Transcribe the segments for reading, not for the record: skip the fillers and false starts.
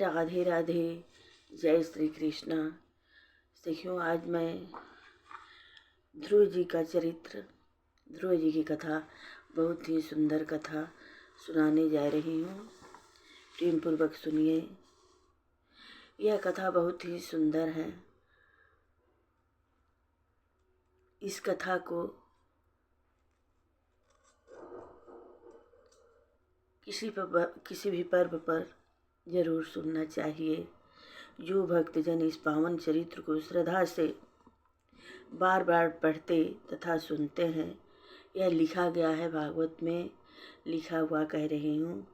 राधे राधे। जय श्री कृष्णा। सखियों, आज मैं ध्रुव जी का चरित्र, ध्रुव जी की कथा, बहुत ही सुंदर कथा सुनाने जा रही हूँ। प्रेम पूर्वक सुनिए। यह कथा बहुत ही सुंदर है। इस कथा को किसी भी पर्व पर जरूर सुनना चाहिए। जो भक्तजन इस पावन चरित्र को श्रद्धा से बार बार पढ़ते तथा सुनते हैं, यह लिखा गया है, भागवत में लिखा हुआ कह रही हूँ,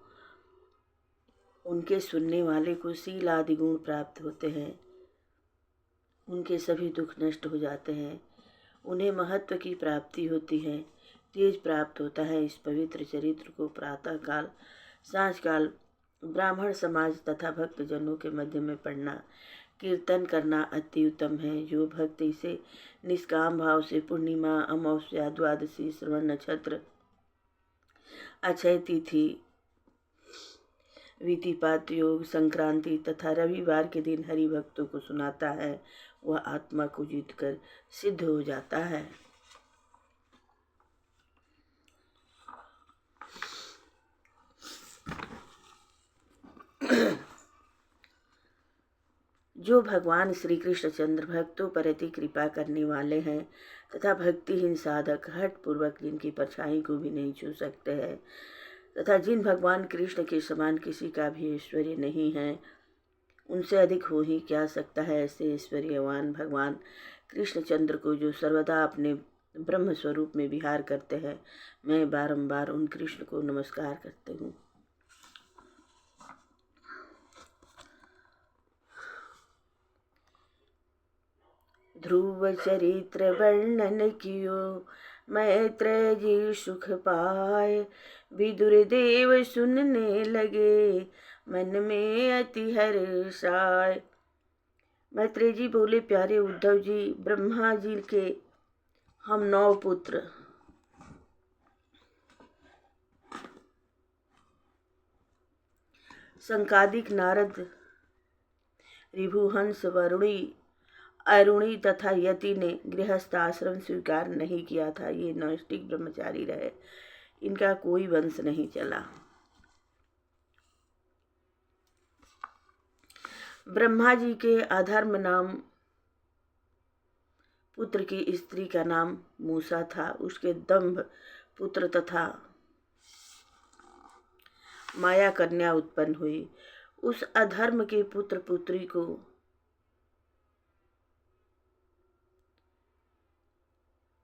उनके सुनने वाले को शील आदि गुण प्राप्त होते हैं, उनके सभी दुख नष्ट हो जाते हैं, उन्हें महत्व की प्राप्ति होती है, तेज प्राप्त होता है। इस पवित्र चरित्र को प्रातः काल, सांझ काल ब्राह्मण समाज तथा भक्तजनों के मध्य में पढ़ना, कीर्तन करना अति उत्तम है। जो भक्त इसे निष्काम भाव से पूर्णिमा, अमावस्या, द्वादशी, श्रवण नक्षत्र, अक्षय तिथि, विधिपात योग, संक्रांति तथा रविवार के दिन हरि भक्तों को सुनाता है, वह आत्मा को जीतकर सिद्ध हो जाता है। जो भगवान श्री कृष्ण चंद्र भक्तों पर अति कृपा करने वाले हैं तथा भक्तिहीन साधक हठ पूर्वक जिनकी परछाई को भी नहीं छू सकते हैं, तथा जिन भगवान कृष्ण के समान किसी का भी ऐश्वर्य नहीं है, उनसे अधिक हो ही क्या सकता है, ऐसे ऐश्वर्यवान भगवान कृष्णचंद्र को जो सर्वदा अपने ब्रह्म स्वरूप में विहार करते हैं, मैं बारंबार उन कृष्ण को नमस्कार करती हूँ। ध्रुव चरित्र वर्णन कियो, मैत्रेय जी सुख पाए, विदुर देव सुनने लगे, मन में अति हर्षाय। मैत्रेय जी बोले, प्यारे उद्धव जी, ब्रह्मा जी के हम 9 पुत्र, संकादिक, नारद, ऋभुहंस, वरुणी, अरुणी तथा यति ने गृहस्थ आश्रम स्वीकार नहीं किया था। ये नैष्ठिक ब्रह्मचारी रहे, इनका कोई वंश नहीं चला। ब्रह्मा जी के अधर्म नाम पुत्र की स्त्री का नाम मूसा था। उसके दंभ पुत्र तथा माया कन्या उत्पन्न हुई। उस अधर्म के पुत्र पुत्री को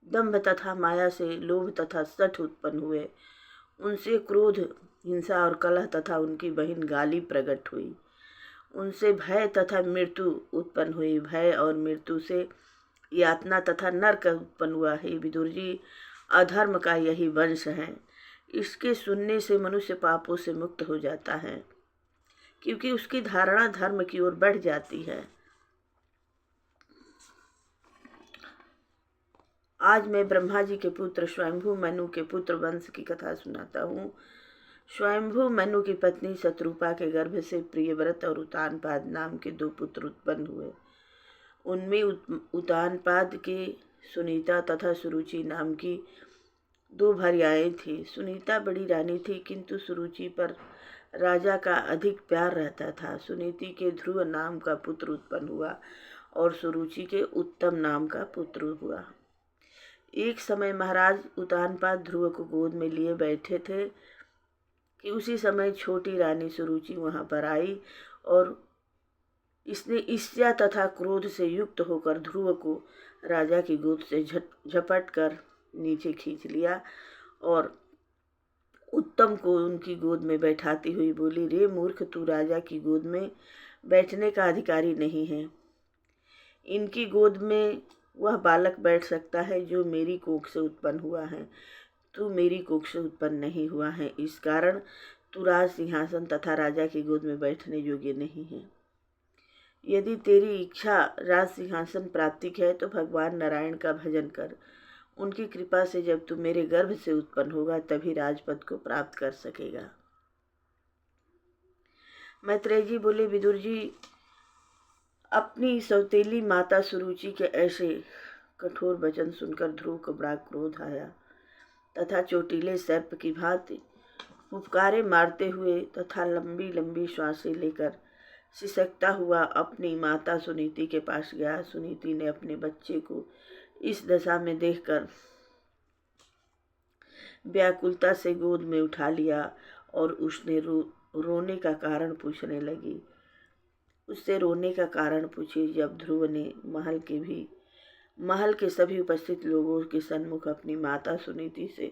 दंभ तथा माया से लोभ तथा सठ उत्पन्न हुए। उनसे क्रोध, हिंसा और कलह तथा उनकी बहन गाली प्रकट हुई। उनसे भय तथा मृत्यु उत्पन्न हुई। भय और मृत्यु से यातना तथा नरक उत्पन्न हुआ है। विदुर जी, अधर्म का यही वंश है। इसके सुनने से मनुष्य पापों से मुक्त हो जाता है, क्योंकि उसकी धारणा धर्म की ओर बढ़ जाती है। आज मैं ब्रह्मा जी के पुत्र स्वयंभू मनु के पुत्र वंश की कथा सुनाता हूँ। स्वयंभू मनु की पत्नी शत्रुपा के गर्भ से प्रियव्रत और उतानपाद नाम के 2 पुत्र उत्पन्न हुए। उनमें उतानपाद के सुनीता तथा सुरुचि नाम की 2 भार्याएं थी। सुनीता बड़ी रानी थी, किंतु सुरुचि पर राजा का अधिक प्यार रहता था। सुनीति के ध्रुव नाम का पुत्र उत्पन्न हुआ और सुरुचि के उत्तम नाम का पुत्र हुआ। एक समय महाराज उतानपाद ध्रुव को गोद में लिए बैठे थे कि उसी समय छोटी रानी सुरुचि वहां पर आई और इसने ईर्ष्या तथा क्रोध से युक्त होकर ध्रुव को राजा की गोद से झपट कर नीचे खींच लिया और उत्तम को उनकी गोद में बैठाती हुई बोली, रे मूर्ख, तू राजा की गोद में बैठने का अधिकारी नहीं है। इनकी गोद में वह बालक बैठ सकता है जो मेरी कोख से उत्पन्न हुआ है। तू मेरी कोख से उत्पन्न नहीं हुआ है, इस कारण तू राज सिंहासन तथा राजा की गोद में बैठने योग्य नहीं है। यदि तेरी इच्छा राज सिंहासन प्राप्ति है तो भगवान नारायण का भजन कर। उनकी कृपा से जब तू मेरे गर्भ से उत्पन्न होगा तभी राजपद को प्राप्त कर सकेगा। मैत्रेय जी बोले, विदुर जी, अपनी सौतेली माता सुरुचि के ऐसे कठोर वचन सुनकर ध्रुव को बड़ा क्रोध आया तथा चोटीले सर्प की भांति फुफकारे मारते हुए तथा लंबी लंबी श्वासें लेकर सिसकता हुआ अपनी माता सुनीति के पास गया। सुनीति ने अपने बच्चे को इस दशा में देखकर व्याकुलता से गोद में उठा लिया और उसने रोने का कारण पूछने लगी। उससे रोने का कारण पूछी। जब ध्रुव ने महल के सभी उपस्थित लोगों के सन्मुख अपनी माता सुनीति से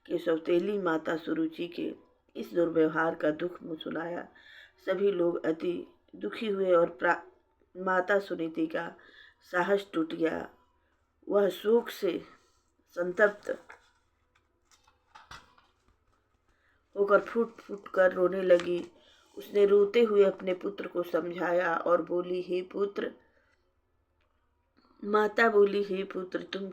कि सौतेली माता सुरुचि के इस दुर्व्यवहार का दुख सुनाया, सभी लोग अति दुखी हुए और माता सुनीति का साहस टूट गया। वह शोक से संतप्त होकर फूट फूट कर रोने लगी। उसने रोते हुए अपने पुत्र को समझाया और बोली, हे पुत्र, माता बोली, हे पुत्र, तुम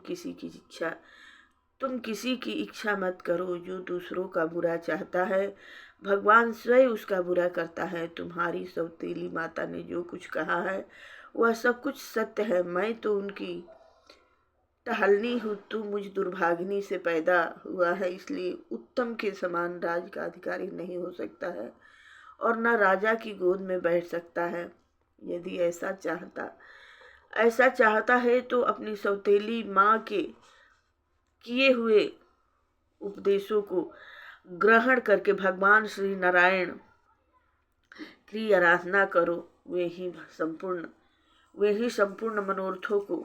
किसी की इच्छा मत करो। जो दूसरों का बुरा चाहता है, भगवान स्वयं उसका बुरा करता है। तुम्हारी सौतेली माता ने जो कुछ कहा है वह सब कुछ सत्य है। मैं तो उनकी टहलनी हूँ। तू मुझ दुर्भागिनी से पैदा हुआ है, इसलिए उत्तम के समान राज का अधिकारी नहीं हो सकता है और न राजा की गोद में बैठ सकता है। यदि ऐसा चाहता है तो अपनी सौतेली माँ के किए हुए उपदेशों को ग्रहण करके भगवान श्री नारायण की आराधना करो। वे ही संपूर्ण मनोरथों को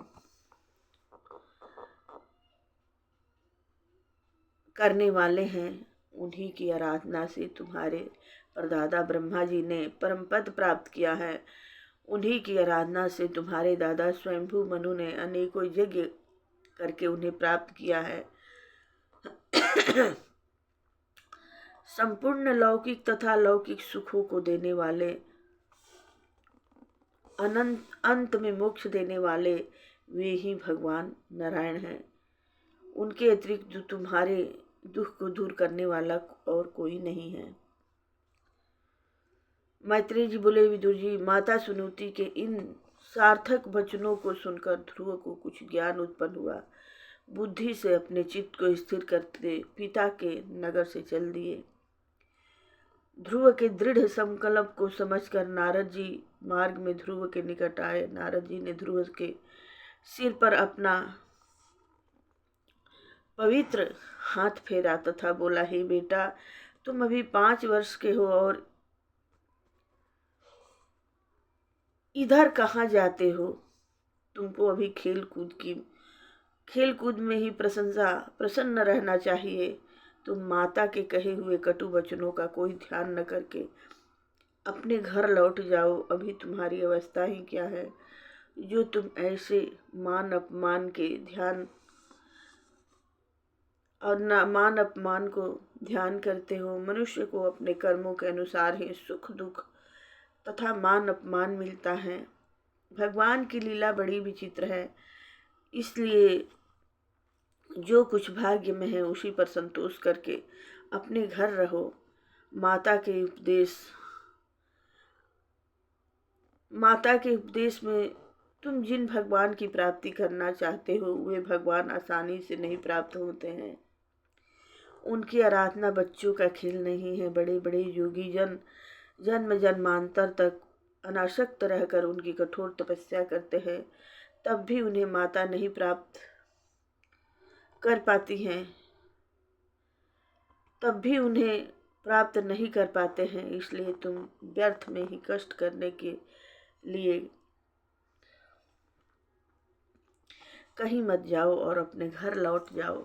करने वाले हैं। उन्हीं की आराधना से तुम्हारे परदादा ब्रह्मा जी ने परम पद प्राप्त किया है। उन्हीं की आराधना से तुम्हारे दादा स्वयंभू मनु ने अनेकों यज्ञ करके उन्हें प्राप्त किया है। संपूर्ण लौकिक तथा लौकिक सुखों को देने वाले, अंत में मोक्ष देने वाले वे ही भगवान नारायण हैं। उनके अतिरिक्त तुम्हारे दुख को दूर करने वाला और कोई नहीं है। मैत्रेय जी बोले, विदुर जी, माता सुनीति के इन सार्थक वचनों को सुनकर ध्रुव को कुछ ज्ञान उत्पन्न हुआ। बुद्धि से अपने चित्त को स्थिर करते पिता के नगर से चल दिए। ध्रुव के दृढ़ संकल्प को समझकर नारद जी मार्ग में ध्रुव के निकट आए। नारद जी ने ध्रुव के सिर पर अपना पवित्र हाथ फेरा तथा बोला, हे बेटा, तुम अभी 5 वर्ष के हो और इधर कहाँ जाते हो? तुमको अभी खेल कूद में ही प्रसन्न रहना चाहिए। तुम माता के कहे हुए कटु वचनों का कोई ध्यान न करके अपने घर लौट जाओ। अभी तुम्हारी अवस्था ही क्या है जो तुम ऐसे मान अपमान को ध्यान करते हो। मनुष्य को अपने कर्मों के अनुसार ही सुख दुख तथा मान अपमान मिलता है। भगवान की लीला बड़ी विचित्र है, इसलिए जो कुछ भाग्य में है उसी पर संतोष करके अपने घर रहो। माता के उपदेश में तुम जिन भगवान की प्राप्ति करना चाहते हो वे भगवान आसानी से नहीं प्राप्त होते हैं। उनकी आराधना बच्चों का खेल नहीं है। बड़े बड़े योगी जन जन्म जन्मांतर तक अनासक्त रहकर उनकी कठोर तपस्या करते हैं, तब भी उन्हें माता नहीं प्राप्त कर पाते हैं। इसलिए तुम व्यर्थ में ही कष्ट करने के लिए कहीं मत जाओ और अपने घर लौट जाओ।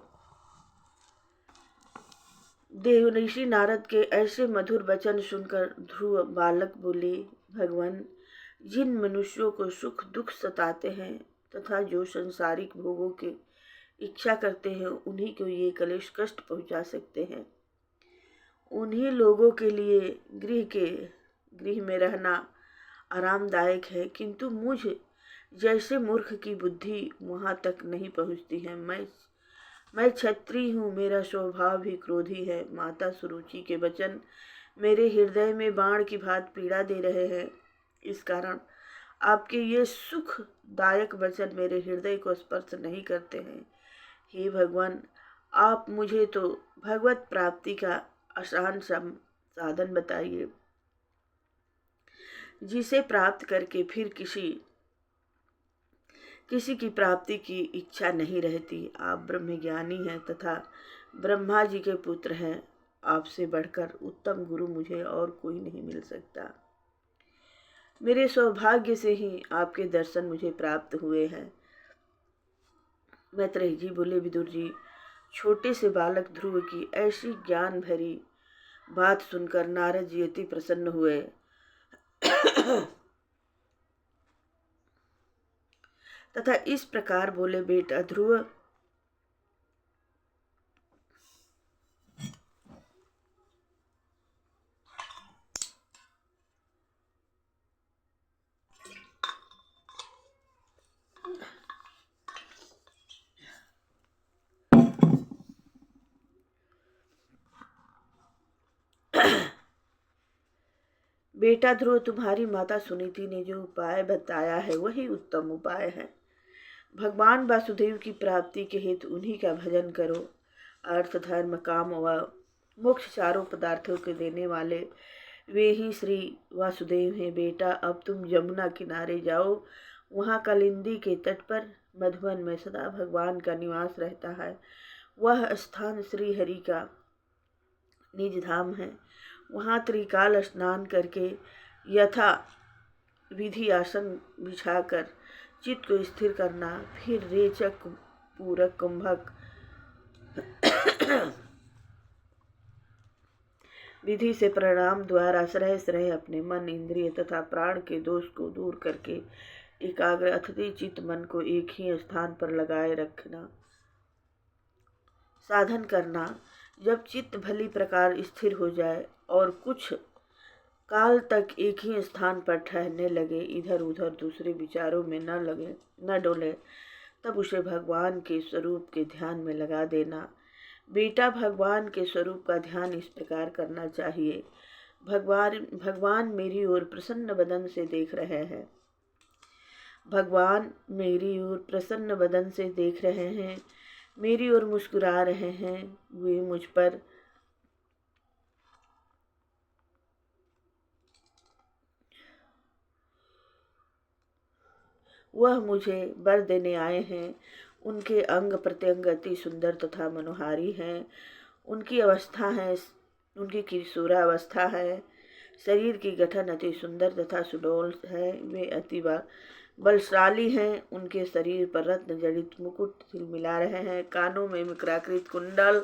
देवऋषि नारद के ऐसे मधुर वचन सुनकर ध्रुव बालक बोले, भगवान, जिन मनुष्यों को सुख दुख सताते हैं तथा जो संसारिक भोगों की इच्छा करते हैं उन्हीं को ये कलेश कष्ट पहुंचा सकते हैं। उन्हीं लोगों के लिए गृह में रहना आरामदायक है, किंतु मुझ जैसे मूर्ख की बुद्धि वहाँ तक नहीं पहुँचती है। मैं क्षत्रिय हूँ, मेरा स्वभाव भी क्रोधी है। माता सुरुचि के वचन मेरे हृदय में बाण की भांति पीड़ा दे रहे हैं। इस कारण आपके ये सुखदायक वचन मेरे हृदय को स्पर्श नहीं करते हैं। हे भगवान, आप मुझे तो भगवत प्राप्ति का आसान साधन बताइए, जिसे प्राप्त करके फिर किसी की प्राप्ति की इच्छा नहीं रहती। आप ब्रह्मज्ञानी हैं तथा ब्रह्मा जी के पुत्र हैं। आपसे बढ़कर उत्तम गुरु मुझे और कोई नहीं मिल सकता। मेरे सौभाग्य से ही आपके दर्शन मुझे प्राप्त हुए हैं। मैत्रेय जी बोले, विदुर जी, छोटे से बालक ध्रुव की ऐसी ज्ञान भरी बात सुनकर नारद जी अति प्रसन्न हुए तथा इस प्रकार बोले, बेटा ध्रुव, बेटा ध्रुव, तुम्हारी माता सुनीति ने जो उपाय बताया है वही उत्तम उपाय है। भगवान वासुदेव की प्राप्ति के हेतु उन्हीं का भजन करो। अर्थ, धर्म, काम व मोक्ष चारों पदार्थों के देने वाले वे ही श्री वासुदेव हैं। बेटा, अब तुम यमुना किनारे जाओ। वहाँ कालिंदी के तट पर मधुवन में सदा भगवान का निवास रहता है। वह स्थान श्री हरि का निज धाम है। वहाँ त्रिकाल स्नान करके यथा विधि आसन बिछाकर चित्त को स्थिर करना। फिर रेचक, पूरक, कुंभक विधि से प्रणाम द्वारा श्रय अपने मन, इंद्रिय तथा प्राण के दोष को दूर करके एकाग्र अथति चित्त मन को एक ही स्थान पर लगाए रखना। साधन करना। जब चित्त भली प्रकार स्थिर हो जाए और कुछ काल तक एक ही स्थान पर ठहरने लगे, इधर उधर दूसरे विचारों में न डोले, तब उसे भगवान के स्वरूप के ध्यान में लगा देना। बेटा, भगवान के स्वरूप का ध्यान इस प्रकार करना चाहिए। भगवान मेरी ओर प्रसन्न बदन से देख रहे हैं। भगवान मेरी ओर प्रसन्न बदन से देख रहे हैं, मेरी ओर मुस्कुरा रहे हैं। वे मुझ पर वह मुझे वर देने आए हैं। उनके अंग प्रत्यंग अति सुंदर तथा मनोहारी हैं। उनकी किशोरावस्था है। शरीर की गठन अति सुंदर तथा सुडौल है। वे अति बलशाली हैं। उनके शरीर पर रत्न जड़ित मुकुट झिलमिला रहे हैं। कानों में मकराकृत कुंडल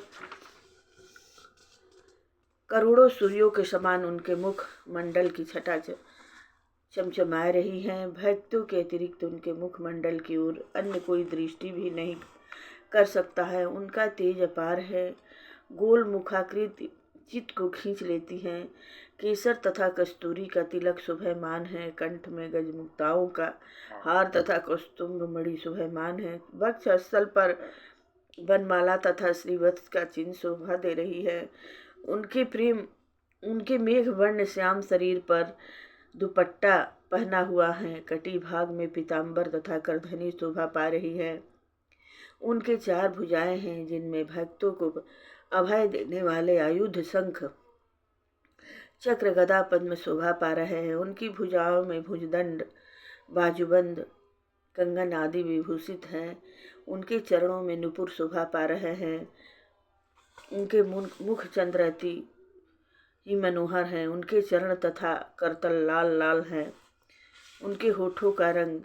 करोड़ों सूर्यों के समान उनके मुख मंडल की छटा चमचमा रही हैं। भक्तों के अतिरिक्त उनके मुखमंडल की ओर अन्य कोई दृष्टि भी नहीं कर सकता है। उनका तेज अपार है। गोल मुखाकृति चित्त को खींच लेती हैं। केसर तथा कस्तूरी का तिलक शोभायमान है। कंठ में गजमुक्ताओं का हार तथा कौस्तुभ मणि शोभायमान है। वक्ष स्थल पर वनमाला तथा श्रीवत्स का चिन्ह शोभा दे रही है। उनके मेघ वर्ण श्याम शरीर पर दुपट्टा पहना हुआ है। कटी भाग में पीताम्बर तथा करधनी शोभा पा रही है। उनके 4 भुजाएं हैं, जिनमें भक्तों को अभय देने वाले आयुध, शंख, चक्र, गदा, पद्म शोभा पा रहे हैं। उनकी भुजाओं में भुजदंड, बाजूबंद, कंगन आदि विभूषित हैं। उनके चरणों में नुपुर शोभा पा रहे हैं। उनके मुख चंद्रति ही मनोहर हैं। उनके चरण तथा करतल लाल लाल हैं। उनके होठों का रंग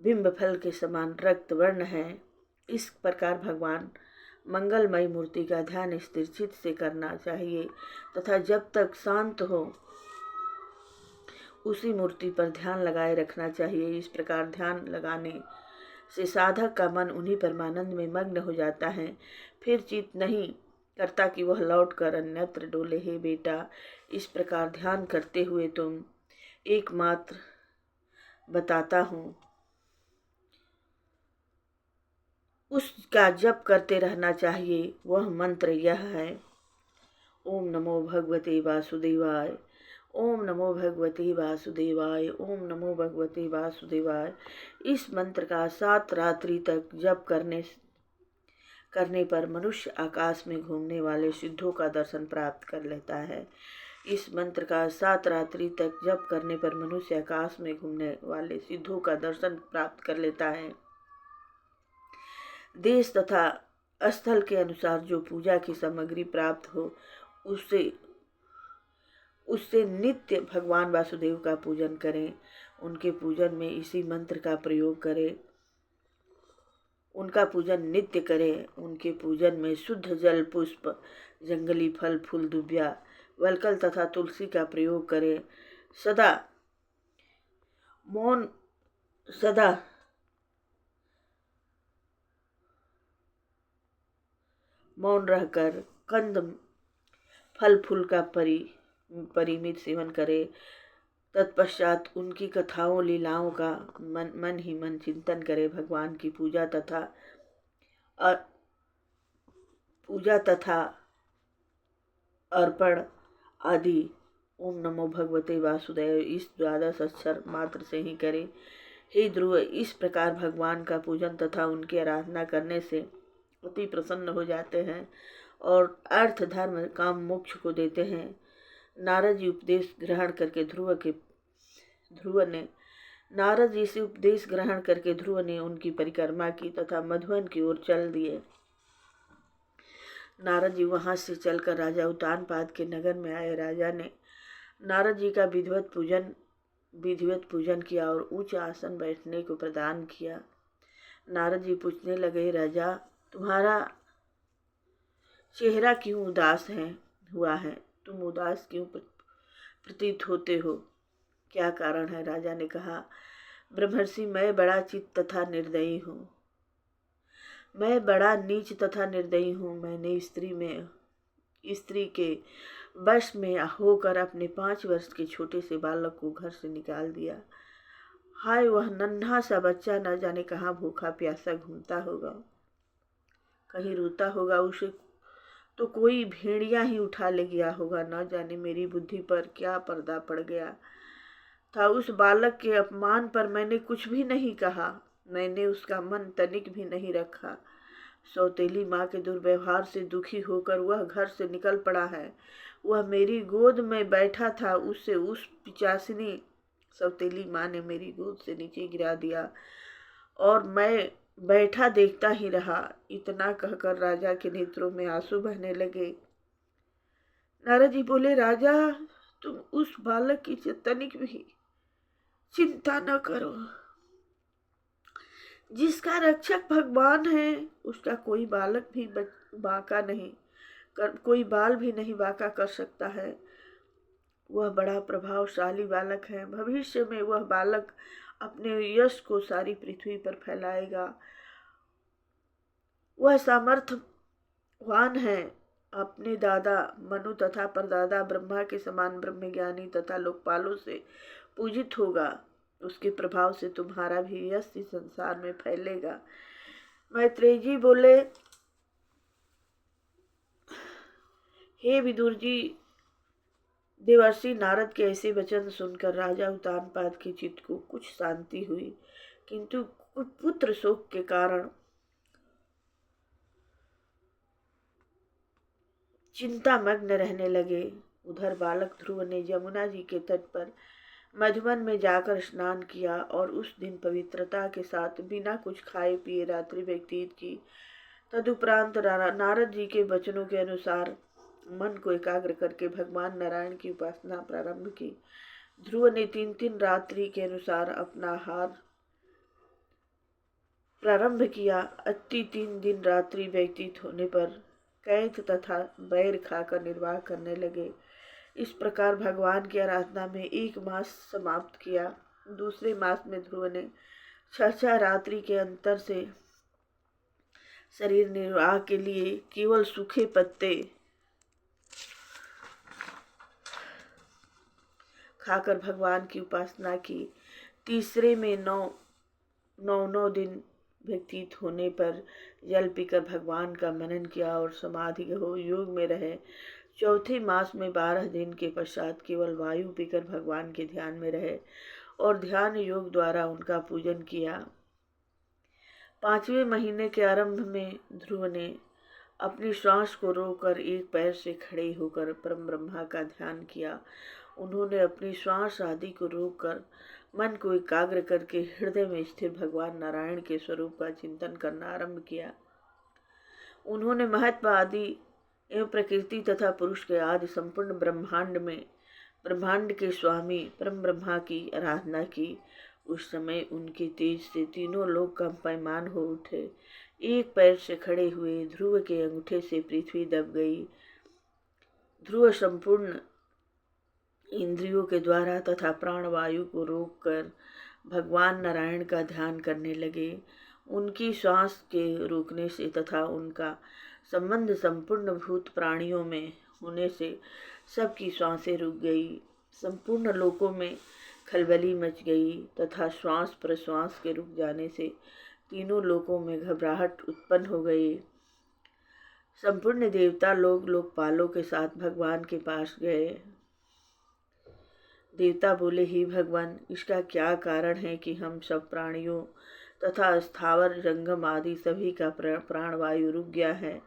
बिंब फल के समान रक्त वर्ण है। इस प्रकार भगवान मंगलमय मूर्ति का ध्यान स्थिर चित्त से करना चाहिए तथा जब तक शांत हो उसी मूर्ति पर ध्यान लगाए रखना चाहिए। इस प्रकार ध्यान लगाने से साधक का मन उन्हीं परमानंद में मग्न हो जाता है। फिर चित्त नहीं करता कि वह लौटकर अन्यत्र डोले। हे बेटा, इस प्रकार ध्यान करते हुए तुम एकमात्र बताता हूँ उसका जप करते रहना चाहिए। वह मंत्र यह है: ओम नमो भगवते वासुदेवाय। ओम नमो भगवते वासुदेवाय। ओम नमो भगवते वासुदेवाय। इस मंत्र का 7 रात्रि तक जप करने पर मनुष्य आकाश में घूमने वाले सिद्धों का दर्शन प्राप्त कर लेता है। इस मंत्र का 7 रात्रि तक जप करने पर मनुष्य आकाश में घूमने वाले सिद्धों का दर्शन प्राप्त कर लेता है। देश तथा स्थल के अनुसार जो पूजा की सामग्री प्राप्त हो उससे नित्य भगवान वासुदेव का पूजन करें। उनके पूजन में इसी मंत्र का प्रयोग करें। उनका पूजन नित्य करें। उनके पूजन में शुद्ध जल, पुष्प, जंगली फल, फूल, दुबिया, वलकल तथा तुलसी का प्रयोग करें। सदा मौन रहकर कंद, फल फूल का परिमित सेवन करें। तत्पश्चात उनकी कथाओं, लीलाओं का मन ही मन चिंतन करें। भगवान की पूजा तथा अर्पण आदि ओम नमो भगवते वासुदेव इस 12 अक्षर मात्र से ही करें। हे ध्रुव, इस प्रकार भगवान का पूजन तथा उनकी आराधना करने से अति प्रसन्न हो जाते हैं और अर्थ, धर्म, काम, मोक्ष को देते हैं। नारद जी से उपदेश ग्रहण करके ध्रुव ने उनकी परिक्रमा की तथा मधुवन की ओर चल दिए। नारद जी वहां से चलकर राजा उत्तानपाद के नगर में आए। राजा ने नारद जी का विधिवत पूजन किया और ऊंचा आसन बैठने को प्रदान किया। नारद जी पूछने लगे, राजा, तुम्हारा चेहरा क्यों उदास हुआ है? तुम उदास क्यों प्रतीत होते हो? क्या कारण है? राजा ने कहा, ब्रह्मर्षि, मैं बड़ा चित्त तथा निर्दयी हूँ। मैं बड़ा नीच तथा निर्दयी हूँ। मैंने स्त्री के वश में होकर अपने 5 वर्ष के छोटे से बालक को घर से निकाल दिया। हाय, वह नन्हा सा बच्चा न जाने कहाँ भूखा प्यासा घूमता होगा, कहीं रोता होगा। उसे तो कोई भेड़िया ही उठा ले गया होगा। न जाने मेरी बुद्धि पर क्या पर्दा पड़ गया था। उस बालक के अपमान पर मैंने कुछ भी नहीं कहा। मैंने उसका मन तनिक भी नहीं रखा। सौतेली माँ के दुर्व्यवहार से दुखी होकर वह घर से निकल पड़ा है। वह मेरी गोद में बैठा था, उसे उस पिशाचिनी सौतेली माँ ने मेरी गोद से नीचे गिरा दिया और मैं बैठा देखता ही रहा। इतना कहकर राजा के नेत्रों में आंसू बहने लगे। नारद जी बोले, राजा, तुम उस बालक की तनिक भी चिंता न करो। जिसका रक्षक भगवान है उसका कोई बालक भी कोई बाल भी नहीं बांका कर सकता है। वह बड़ा प्रभावशाली बालक है। भविष्य में वह बालक अपने यश को सारी पृथ्वी पर फैलाएगा। वह सामर्थ्यवान है। अपने दादा मनु तथा परदादा ब्रह्मा के समान ब्रह्मज्ञानी तथा लोकपालों से पूजित होगा। उसके प्रभाव से तुम्हारा भी यश इस संसार में फैलेगा। मैत्रेय जी बोले, हे विदुर जी, देवर्षि नारद के ऐसे वचन सुनकर राजा उत्तानपाद के चित्त को कुछ शांति हुई, किंतु पुत्र शोक के कारण चिंता मग्न रहने लगे। उधर बालक ध्रुव ने यमुना जी के तट पर मधुवन में जाकर स्नान किया और उस दिन पवित्रता के साथ बिना कुछ खाए पिए रात्रि व्यतीत की। तदुपरांत नारद जी के वचनों के अनुसार मन को एकाग्र करके भगवान नारायण की उपासना प्रारंभ की। ध्रुव ने 3 रात्रि के अनुसार अपना आहार प्रारंभ किया। अति 3 दिन रात्रि व्यतीत होने पर कैथ तथा बैर खाकर निर्वाह करने लगे। इस प्रकार भगवान की आराधना में 1 मास समाप्त किया। दूसरे मास में ध्रुव ने 6 रात्रि के अंतर से शरीर निर्वाह के लिए केवल सूखे पत्ते खाकर भगवान की उपासना की। तीसरे में 9 दिन व्यतीत होने पर जल पीकर भगवान का मनन किया और समाधि योग में रहे। चौथे मास में 12 दिन के पश्चात केवल वायु पीकर भगवान के ध्यान में रहे और ध्यान योग द्वारा उनका पूजन किया। 5वें महीने के आरंभ में ध्रुव ने अपनी श्वास को रोककर एक पैर से खड़े होकर परम ब्रह्मा का ध्यान किया। उन्होंने अपनी श्वास आदि को रोककर मन को एकाग्र करके हृदय में स्थिर भगवान नारायण के स्वरूप का चिंतन करना आरंभ किया। उन्होंने महत्व आदि एवं प्रकृति तथा पुरुष के आदि संपूर्ण ब्रह्मांड के स्वामी परम ब्रह्मा की आराधना की। उस समय उनके तेज से तीनों लोग कंपायमान हो उठे। एक पैर से खड़े हुए ध्रुव के अंगूठे से पृथ्वी दब गई। ध्रुव संपूर्ण इंद्रियों के द्वारा तथा प्राणवायु को रोककर भगवान नारायण का ध्यान करने लगे। उनकी श्वास के रुकने से तथा उनका संबंध संपूर्ण भूत प्राणियों में होने से सबकी श्वासें रुक गई। संपूर्ण लोकों में खलबली मच गई तथा श्वास प्रश्वास के रुक जाने से तीनों लोकों में घबराहट उत्पन्न हो गई। संपूर्ण देवता लोग लोकपालों के साथ भगवान के पास गए। देवता बोले, ही भगवान, इसका क्या कारण है कि हम सब प्राणियों तथा स्थावर जंगम आदि सभी का प्राणवायु रुक गया है।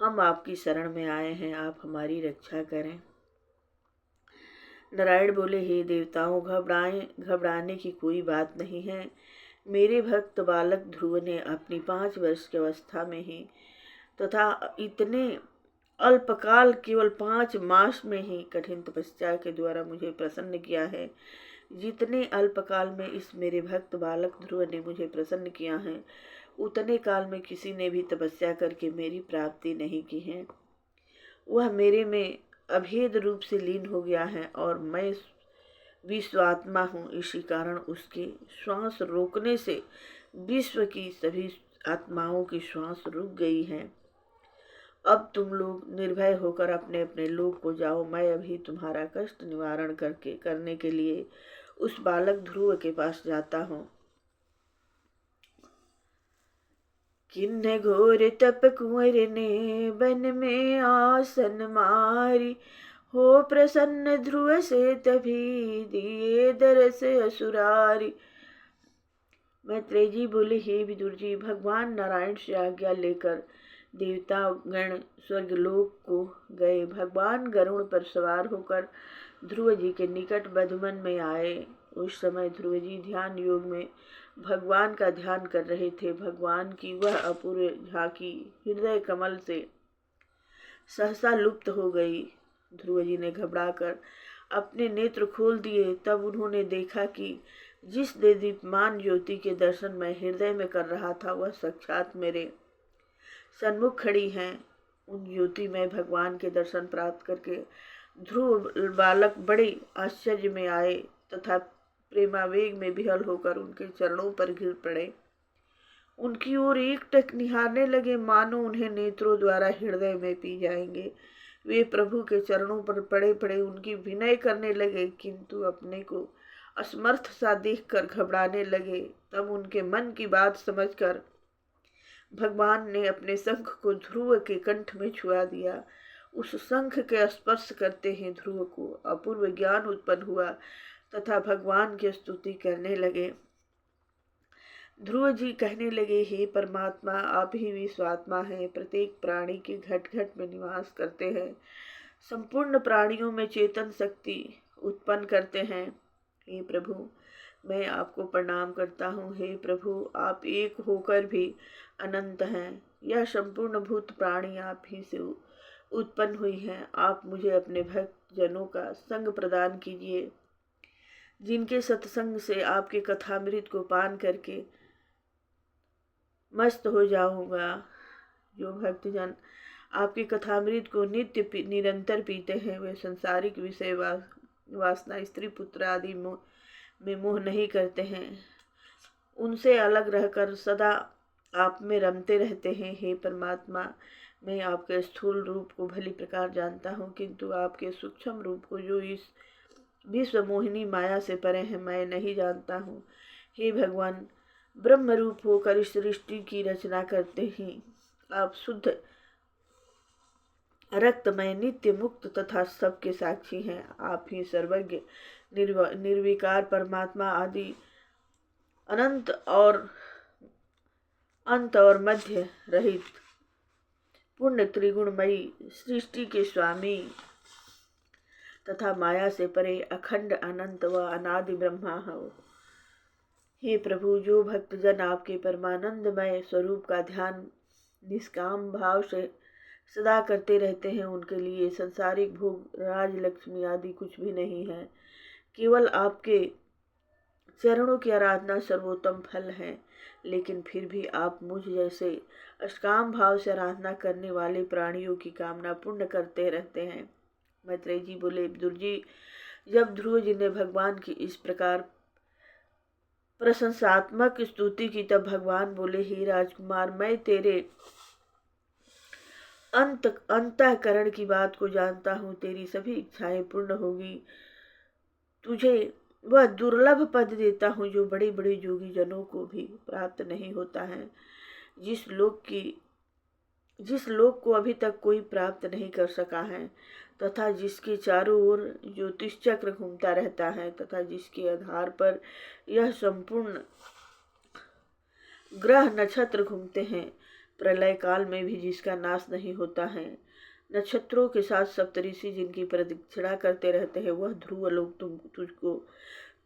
हम आपकी शरण में आए हैं, आप हमारी रक्षा करें। नारायण बोले, हे देवताओं, घबराने की कोई बात नहीं है। मेरे भक्त बालक ध्रुव ने अपनी 5 वर्ष की अवस्था में ही तथा इतने अल्पकाल केवल 5 मास में ही कठिन तपस्या के द्वारा मुझे प्रसन्न किया है। जितने अल्पकाल में इस मेरे भक्त बालक ध्रुव ने मुझे प्रसन्न किया है, उतने काल में किसी ने भी तपस्या करके मेरी प्राप्ति नहीं की है। वह मेरे में अभेद रूप से लीन हो गया है और मैं विश्वात्मा हूँ। इसी कारण उसके श्वास रोकने से विश्व की सभी आत्माओं की श्वास रुक गई है। अब तुम लोग निर्भय होकर अपने अपने लोक को जाओ। मैं अभी तुम्हारा कष्ट निवारण करने के लिए उस बालक ध्रुव के पास जाता हूँ। किन्ने घोर तप कुंवर ने बन में आसन मारी, हो प्रसन्न ध्रुव से तभी दिए दरस असुरारी। मैत्रेय जी बोले, हे विदुर जी, भगवान नारायण से आज्ञा लेकर देवता गण स्वर्गलोक को गए। भगवान गरुड़ पर सवार होकर ध्रुव जी के निकट बधुमन में आए। उस समय ध्रुव जी ध्यान योग में भगवान का ध्यान कर रहे थे। भगवान की वह अपूर्व झांकी हृदय कमल से सहसा लुप्त हो गई। ध्रुव जी ने घबराकर अपने नेत्र खोल दिए। तब उन्होंने देखा कि जिस दीप्यमान ज्योति के दर्शन मैं हृदय में कर रहा था, वह साक्षात मेरे सन्मुख खड़ी हैं। उन ज्योति में भगवान के दर्शन प्राप्त करके ध्रुव बालक बड़े आश्चर्य में आए तथा प्रेमावेग में विहल होकर उनके चरणों पर गिर पड़े। उनकी ओर एकटक निहारने लगे, मानो उन्हें नेत्रों द्वारा हृदय में पी जाएंगे। वे प्रभु के चरणों पर पड़े पड़े उनकी विनय करने लगे, किंतु अपने को असमर्थ सा देखकर घबराने लगे। तब उनके मन की बात समझकर भगवान ने अपने शंख को ध्रुव के कंठ में छुआ दिया। उस शंख के स्पर्श करते ही ध्रुव को अपूर्व ज्ञान उत्पन्न हुआ तथा भगवान की स्तुति करने लगे। ध्रुव जी कहने लगे, हे परमात्मा, आप ही विश्वात्मा हैं, प्रत्येक प्राणी के घट घट में निवास करते हैं, संपूर्ण प्राणियों में चेतन शक्ति उत्पन्न करते हैं। हे प्रभु, मैं आपको प्रणाम करता हूँ। हे प्रभु, आप एक होकर भी अनंत हैं। यह संपूर्ण भूत प्राणी आप ही से उत्पन्न हुई हैं। आप मुझे अपने भक्त जनों का संग प्रदान कीजिए, जिनके सत्संग से आपके कथामृत को पान करके मस्त हो जाऊंगा। जो भक्तजन आपके कथामृत को नित्य निरंतर पीते हैं, वे संसारिक विषय वासना, स्त्री पुत्र आदि में मोह नहीं करते हैं। उनसे अलग रहकर सदा आप में रमते रहते हैं। हे परमात्मा, मैं आपके स्थूल रूप को भली प्रकार जानता हूँ, किंतु आपके सूक्ष्म रूप को, जो इस विश्व मोहिनी माया से परे है, मैं नहीं जानता हूँ। हे भगवान, ब्रह्म रूप होकर इस सृष्टि की रचना करते ही आप शुद्ध रक्तमय नित्य मुक्त तथा सबके साक्षी हैं। आप ही सर्वज्ञ निर्विकार परमात्मा आदि अनंत और अंत और मध्य रहित पुण्य त्रिगुणमयी सृष्टि के स्वामी तथा माया से परे अखंड अनंत व अनादि ब्रह्मा हो। हे प्रभु, जो भक्तजन आपके परमानंदमय स्वरूप का ध्यान निष्काम भाव से सदा करते रहते हैं, उनके लिए संसारिक भोग राज लक्ष्मी आदि कुछ भी नहीं है। केवल आपके चरणों की आराधना सर्वोत्तम फल है। लेकिन फिर भी आप मुझ जैसे अष्टकाम भाव से आराधना करने वाले प्राणियों की कामना पूर्ण करते रहते हैं। मैत्रेय जी बोले, विदुर जी, जब ध्रुव जी ने भगवान की इस प्रकार प्रशंसात्मक स्तुति की, तब भगवान बोले, हे राजकुमार, मैं तेरे अंतःकरण की बात को जानता हूँ। तेरी सभी इच्छाएं पूर्ण होगी। तुझे वह दुर्लभ पद देता हूँ जो बड़े बड़े योगी जनों को भी प्राप्त नहीं होता है, जिस लोक को अभी तक कोई प्राप्त नहीं कर सका है, तथा जिसके चारों ओर ज्योतिष चक्र घूमता रहता है, तथा जिसके आधार पर यह संपूर्ण ग्रह नक्षत्र घूमते हैं, प्रलय काल में भी जिसका नाश नहीं होता है, नक्षत्रों के साथ सप्तऋषि जिनकी प्रदक्षिणा करते रहते हैं, वह ध्रुव लोक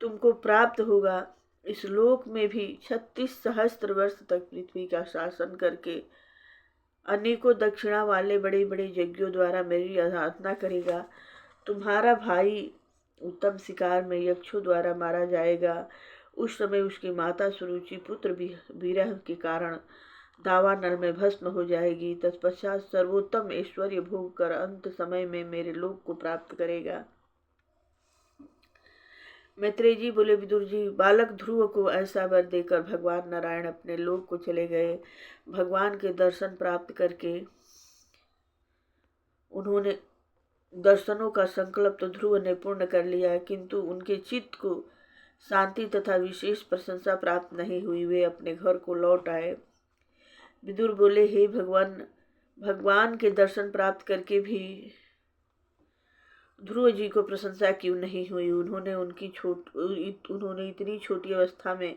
तुमको प्राप्त होगा। इस लोक में भी 36 सहस्त्र वर्ष तक पृथ्वी का शासन करके अनेकों दक्षिणा वाले बड़े बड़े यज्ञों द्वारा मेरी आराधना करेगा। तुम्हारा भाई उत्तम शिकार में यक्षों द्वारा मारा जाएगा। उस समय उसकी माता सुरुचि पुत्र विरह के कारण दावानल में भस्म हो जाएगी। तत्पश्चात सर्वोत्तम ऐश्वर्य भोग कर अंत समय में मेरे लोक को प्राप्त करेगा। मैत्रेय जी बोले, विदुर जी, बालक ध्रुव को ऐसा वर देकर भगवान नारायण अपने लोक को चले गए। भगवान के दर्शन प्राप्त करके उन्होंने दर्शनों का संकल्प तो ध्रुव ने पूर्ण कर लिया, किंतु उनके चित्त को शांति तथा विशेष प्रशंसा प्राप्त नहीं हुई। वे अपने घर को लौट आए। विदुर बोले, हे भगवान के दर्शन प्राप्त करके भी ध्रुव जी को प्रशंसा क्यों नहीं हुई? उन्होंने इतनी छोटी अवस्था में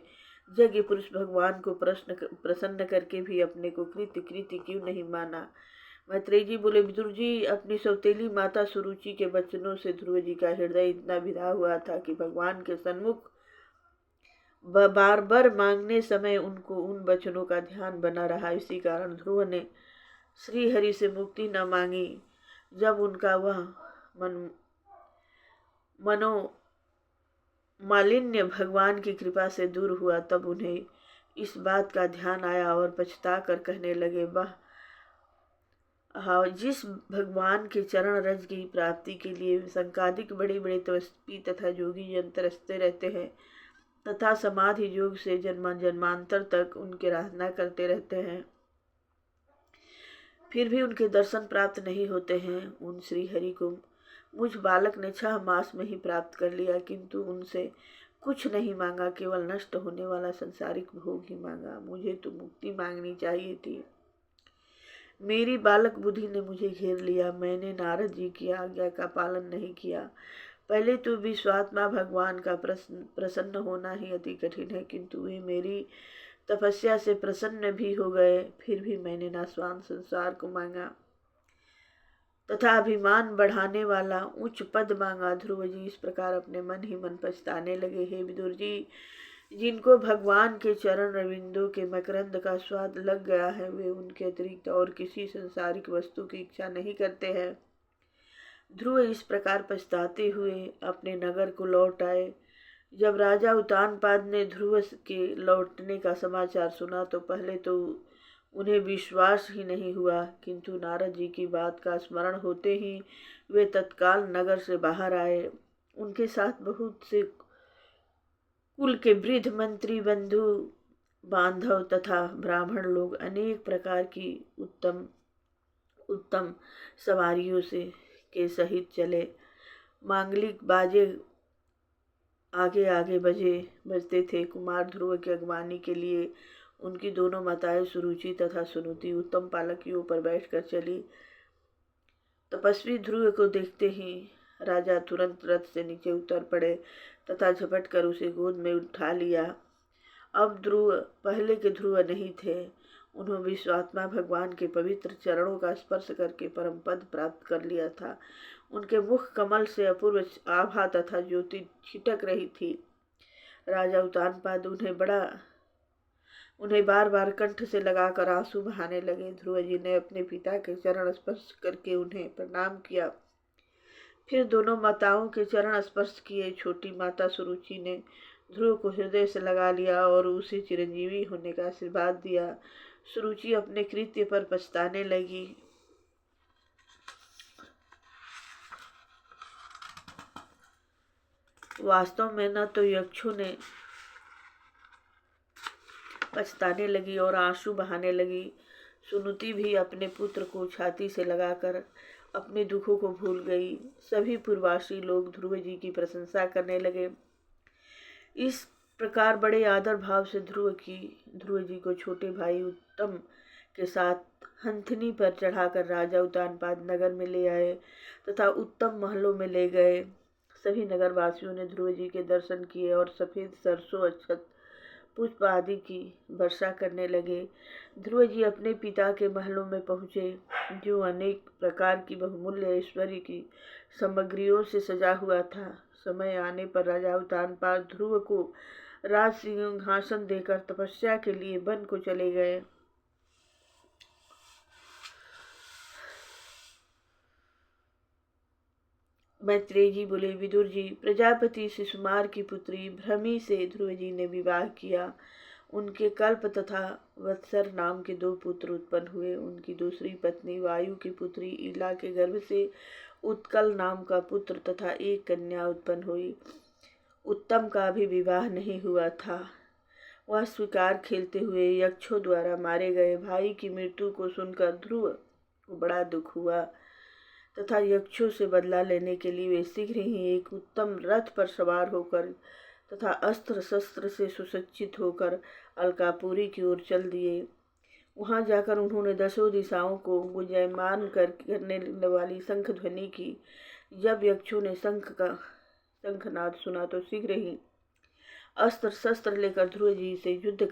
यज्ञ पुरुष भगवान को प्रसन्न करके भी अपने को कृत्य क्यों नहीं माना? मैत्रेय जी बोले, विदुर जी, अपनी सौतेली माता सुरुचि के वचनों से ध्रुव जी का हृदय इतना भिदा हुआ था कि भगवान के सन्मुख बार बार मांगने समय उनको उन वचनों का ध्यान बना रहा। इसी कारण ध्रुव ने श्री हरि से मुक्ति न मांगी। जब उनका वह मालिन्य भगवान की कृपा से दूर हुआ, तब उन्हें इस बात का ध्यान आया और पछता कर कहने लगे, वाह, जिस भगवान के चरण रज की प्राप्ति के लिए संकादिक बड़े बड़े तपस्वी तथा योगी जन तरसते रहते हैं, तथा समाधि योग से जन्मांतर तक उनकी आराधना करते रहते हैं, फिर भी उनके दर्शन प्राप्त नहीं होते हैं। उन श्री हरि को मुझ बालक ने 6 मास में ही प्राप्त कर लिया, किंतु उनसे कुछ नहीं मांगा, केवल नष्ट होने वाला संसारिक भोग ही मांगा। मुझे तो मुक्ति मांगनी चाहिए थी। मेरी बालक बुद्धि ने मुझे घेर लिया। मैंने नारद जी की आज्ञा का पालन नहीं किया। पहले तो विश्वात्मा भगवान का प्रसन्न होना ही अति कठिन है, किंतु वे मेरी तपस्या से प्रसन्न भी हो गए। फिर भी मैंने नाशवान संसार को मांगा तथा अभिमान बढ़ाने वाला उच्च पद मांगा। ध्रुव जी इस प्रकार अपने मन ही मन पछताने लगे। हे विदुर जी, जिनको भगवान के चरण रविंदों के मकरंद का स्वाद लग गया है, वे उनके अतिरिक्त और किसी संसारिक वस्तु की इच्छा नहीं करते हैं। ध्रुव इस प्रकार पछताते हुए अपने नगर को लौट आए। जब राजा उत्तानपाद ने ध्रुव के लौटने का समाचार सुना, तो पहले तो उन्हें विश्वास ही नहीं हुआ, किंतु नारद जी की बात का स्मरण होते ही वे तत्काल नगर से बाहर आए। उनके साथ बहुत से कुल के वृद्ध मंत्री, बंधु बांधव तथा ब्राह्मण लोग अनेक प्रकार की उत्तम सवारियों से के सहित चले। मांगलिक बाजे आगे आगे बजते थे। कुमार ध्रुव की अगवानी के लिए उनकी दोनों माताएं सुरुचि तथा सुनुति उत्तम पालकियों पर बैठकर चली। तपस्वी ध्रुव को देखते ही राजा तुरंत रथ से नीचे उतर पड़े तथा झपट कर उसे गोद में उठा लिया। अब ध्रुव पहले के ध्रुव नहीं थे। उन्होंने विश्वात्मा भगवान के पवित्र चरणों का स्पर्श करके परम पद प्राप्त कर लिया था। उनके मुख कमल से अपूर्व आभा तथा ज्योति छिटक रही थी। राजा उत्तानपाद उन्हें बार बार कंठ से लगाकर आंसू बहाने लगे। ध्रुव जी ने अपने पिता के चरण स्पर्श करके उन्हें प्रणाम किया। फिर दोनों माताओं के चरण स्पर्श किए। छोटी माता सुरुचि ने ध्रुव को हृदय से लगा लिया और उसे चिरंजीवी होने का आशीर्वाद दिया। सुरुचि अपने कृत्य पर पछताने लगी। वास्तव में न तो यक्षों ने पछताने लगी और आंसू बहाने लगी। सुनुति भी अपने पुत्र को छाती से लगाकर अपने दुखों को भूल गई। सभी पूर्ववासी लोग ध्रुव जी की प्रशंसा करने लगे। इस प्रकार बड़े आदर भाव से ध्रुव जी को छोटे भाई उत्तम के साथ हंथनी पर चढ़ाकर राजा उत्तानपाद नगर में ले आए तथा उत्तम महलों में ले गए। सभी नगरवासियों ने ध्रुव जी के दर्शन किए और सफ़ेद सरसों अक्षत पुष्प आदि की वर्षा करने लगे। ध्रुव जी अपने पिता के महलों में पहुँचे, जो अनेक प्रकार की बहुमूल्य ऐश्वर्य की सामग्रियों से सजा हुआ था। समय आने पर राजा उत्तानपाद ध्रुव को राज सिंहासन देकर तपस्या के लिए वन को चले गए। मैत्रेय जी बोले, विदुर जी, प्रजापति शिशुमार की पुत्री भ्रमी से ध्रुव जी ने विवाह किया। उनके कल्प तथा वत्सर नाम के 2 पुत्र उत्पन्न हुए। उनकी दूसरी पत्नी वायु की पुत्री ईला के गर्भ से उत्कल नाम का पुत्र तथा एक कन्या उत्पन्न हुई। उत्तम का भी विवाह नहीं हुआ था। वह स्वीकार खेलते हुए यक्षों द्वारा मारे गए। भाई की मृत्यु को सुनकर ध्रुव को बड़ा दुख हुआ तथा यक्षों से बदला लेने के लिए वे शीघ्र ही एक उत्तम रथ पर सवार होकर तथा अस्त्र शस्त्र से सुसज्जित होकर अलकापुरी की ओर चल दिए। वहां जाकर उन्होंने 10 दिशाओं को गुंजायमान करने वाली शंख ध्वनि की। जब यक्षों ने शंखनाद सुना तो शीघ्र ही अस्त्र शस्त्र लेकर ध्रुव जी से युद्ध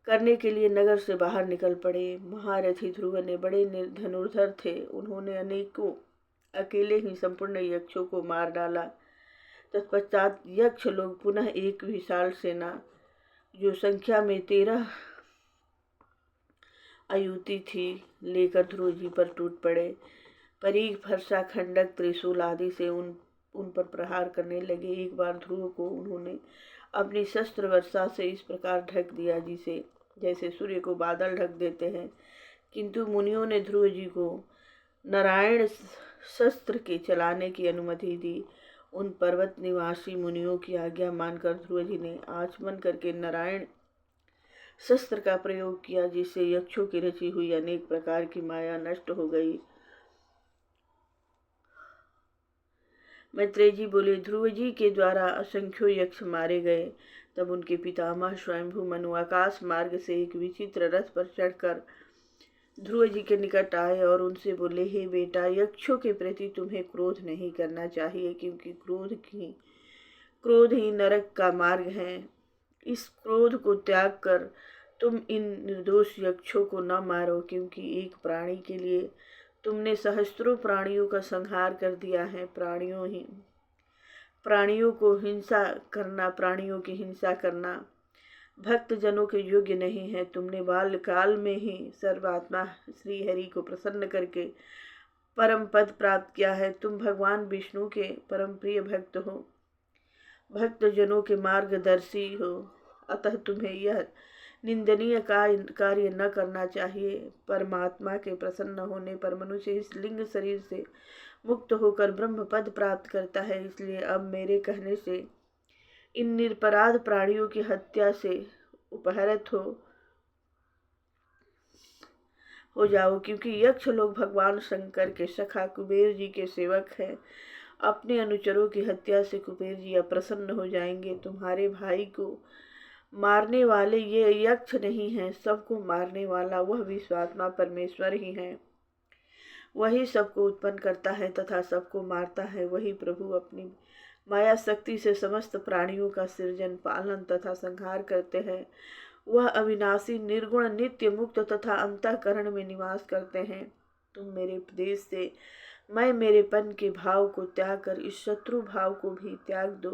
करने के लिए नगर से बाहर निकल पड़े। महारथी ध्रुव ने बड़े धनुर्धर थे। उन्होंने अकेले ही संपूर्ण यक्षों को मार डाला। तत्पश्चात यक्ष लोग पुनः एक विशाल सेना, जो संख्या में 13 अयुति थी, लेकर ध्रुव जी पर टूट पड़े। परीघ, फरसा, खंडक, त्रिशूल आदि से उन पर प्रहार करने लगे। एक बार ध्रुव को उन्होंने अपनी शस्त्र वर्षा से इस प्रकार ढक दिया जैसे सूर्य को बादल ढक देते हैं। किंतु मुनियों ने ध्रुव जी को नारायण शस्त्र के चलाने की अनुमति दी। उन पर्वत निवासी मुनियों की आज्ञा मानकर ध्रुव जी ने आचमन करके नारायण शस्त्र का प्रयोग किया, जिससे यक्षों की रची हुई अनेक प्रकार की माया नष्ट हो गई। मैत्रेय जी बोले, ध्रुव जी के द्वारा असंख्यों यक्ष मारे गए। तब उनके पितामह स्वयंभू मनु आकाश मार्ग से एक विचित्र रथ पर चढ़कर ध्रुव जी के निकट आए और उनसे बोले, हे बेटा, यक्षों के प्रति तुम्हें क्रोध नहीं करना चाहिए, क्योंकि क्रोध ही नरक का मार्ग है। इस क्रोध को त्याग कर तुम इन निर्दोष यक्षों को न मारो, क्योंकि एक प्राणी के लिए तुमने सहस्त्रों प्राणियों का संहार कर दिया है। प्राणियों की हिंसा करना भक्त जनों के योग्य नहीं है। तुमने बाल्यकाल में ही सर्वात्मा श्री हरि को प्रसन्न करके परम पद प्राप्त किया है। तुम भगवान विष्णु के परम प्रिय भक्त हो, भक्त जनों के मार्गदर्शी हो, अतः तुम्हें यह निंदनीय कार्य न करना चाहिए। परमात्मा के प्रसन्न होने पर मनुष्य इस लिंग शरीर से मुक्त होकर ब्रह्म पद प्राप्त करता है। इसलिए अब मेरे कहने से इन निरपराध प्राणियों की हत्या से उपहृत हो जाओ, क्योंकि यक्ष लोग भगवान शंकर के सखा कुबेर जी के सेवक हैं। अपने अनुचरों की हत्या से कुबेर जी अप्रसन्न हो जाएंगे। तुम्हारे भाई को मारने वाले ये यक्ष नहीं हैं, सबको मारने वाला वह विश्वात्मा परमेश्वर ही है। वही सबको उत्पन्न करता है तथा सबको मारता है। वही प्रभु अपनी माया शक्ति से समस्त प्राणियों का सृजन, पालन तथा संहार करते हैं। वह अविनाशी, निर्गुण, नित्य, मुक्त तथा अंतःकरण में निवास करते हैं। तुम मेरे उपदेश से मैं मेरेपन के भाव को त्याग कर इस शत्रु भाव को भी त्याग दो।